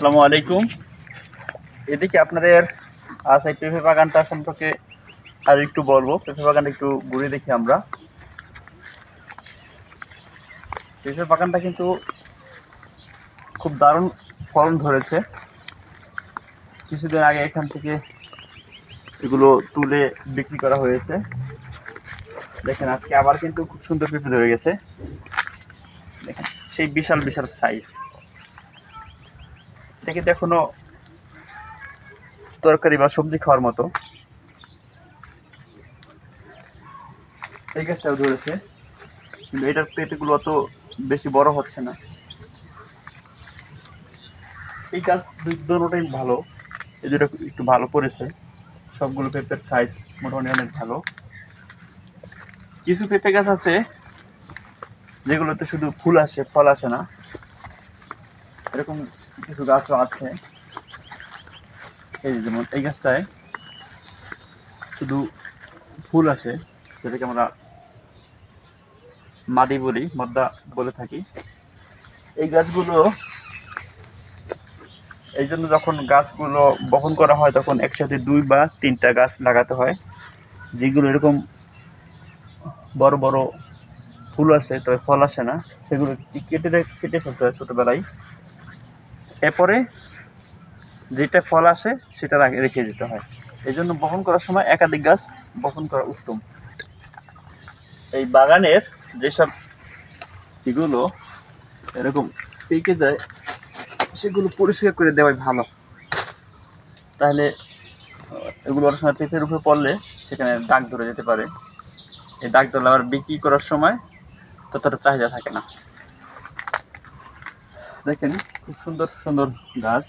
আসসালামু আলাইকুম। এদিকে আপনাদের আজ এই পেঁপে বাগানটা সম্পর্কে আর একটু বলবো। পেঁপে বাগানটা একটু ঘুরে দেখি আমরা। পেঁপে বাগানটা কিন্তু খুব দারুণ ফলন ধরেছে। কিছুদিন আগে এখান থেকে এগুলো তুলে বিক্রি করা হয়েছে। দেখেন আজকে আবার কিন্তু খুব সুন্দর পেঁপে ধরে গেছে। দেখেন সেই বিশাল বিশাল সাইজ। এটা কিন্তু এখনো তরকারি বা সবজি খাওয়ার মতো। এই গাছটাও ধরেছে, কিন্তু এটার পেঁপেগুলো অত বেশি বড় হচ্ছে না। এই গাছ দুটোটাই ভালো, এই দুটো একটু ভালো পড়েছে। সবগুলো পেঁপের সাইজ মোটামুটি অনেক ভালো। কিছু পেঁপে গাছ আছে যেগুলোতে শুধু ফুল আসে, ফল আসে না। এরকম কিছু গাছও আছে। এই যেমন এই গাছটায় শুধু ফুল আসে, যেটাকে আমরা মাদি বলি, মদ্দা বলে থাকি। এই গাছগুলো এই জন্য যখন গাছগুলো বপন করা হয় তখন একসাথে 2 বা 3টা গাছ লাগাতে হয়, যেগুলো এরকম বড় বড় ফুল আসে তবে ফল আসে না। সেগুলো কেটে ফেলতে হয় ছোটবেলায়। এরপরে যেটা ফল আসে সেটা রেখে দিতে হয়। এই জন্য বপন করার সময় একাধিক গাছ বপন করা উত্তম। এই বাগানের যেসব এগুলো এরকম পেকে যায় সেগুলো পরিষ্কার করে দেওয়াই ভালো। তাহলে এগুলো অনেক সময় পেঁপের উপরে পড়লে সেখানে দাগ ধরে যেতে পারে। এই দাগ ধরলে আবার বিক্রি করার সময় ততটা চাহিদা থাকে না। দেখেন খুব সুন্দর সুন্দর গাছ।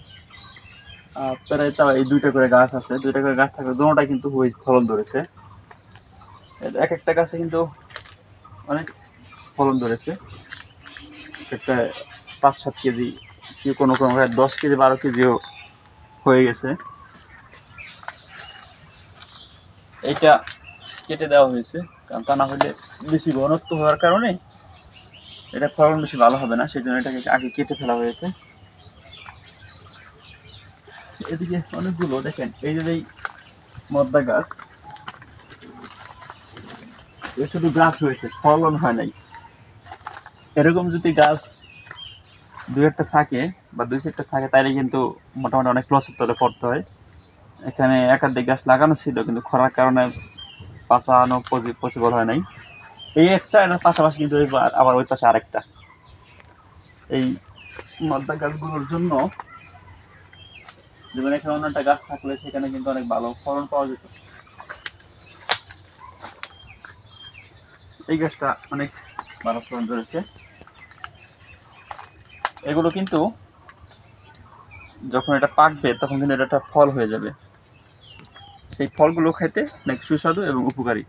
প্রায় তাও এই 2টা করে গাছ আছে, 2টা করে গাছ থাকলে দুটোটাই কিন্তু ফলন ধরেছে। এক একটা গাছে কিন্তু অনেক ফলন ধরেছে। একটা 5-7 কেজি, কি কোনো কোনো 10 কেজি 12 কেজিও হয়ে গেছে। এইটা কেটে দেওয়া হয়েছে, কারণ তা না হলে বেশি ঘনত্ব হওয়ার কারণে এটা ফলন বেশি ভালো হবে না, সেই জন্য এটাকে আগে কেটে ফেলা হয়েছে। এদিকে অনেকগুলো দেখেন, এই যে এই মদ্দা গাছ, এর শুধু গাছ হয়েছে, ফলন হয় নাই। এরকম যদি গাছ 2-1টা থাকে বা 2-4টা থাকে তাইলে কিন্তু মোটামুটি অনেক লসের তলে পড়তে হয়। এখানে একাধিক গাছ লাগানো ছিল, কিন্তু খরার কারণে বাঁচানো পসিবল হয় নাই। এই একটা, এটার পাশাপাশি কিন্তু আবার ওই পাশে আরেকটা। এই মদ্দা গাছগুলোর জন্য যেমন এখানে অন্য একটা গাছ থাকলে সেখানে কিন্তু অনেক ভালো ফলন পাওয়া যেত। এই গাছটা অনেক ভালো ফলন ধরেছে। এগুলো কিন্তু যখন এটা পাকবে তখন কিন্তু এটা একটা ফল হয়ে যাবে। সেই ফলগুলো খেতে অনেক সুস্বাদু এবং উপকারী।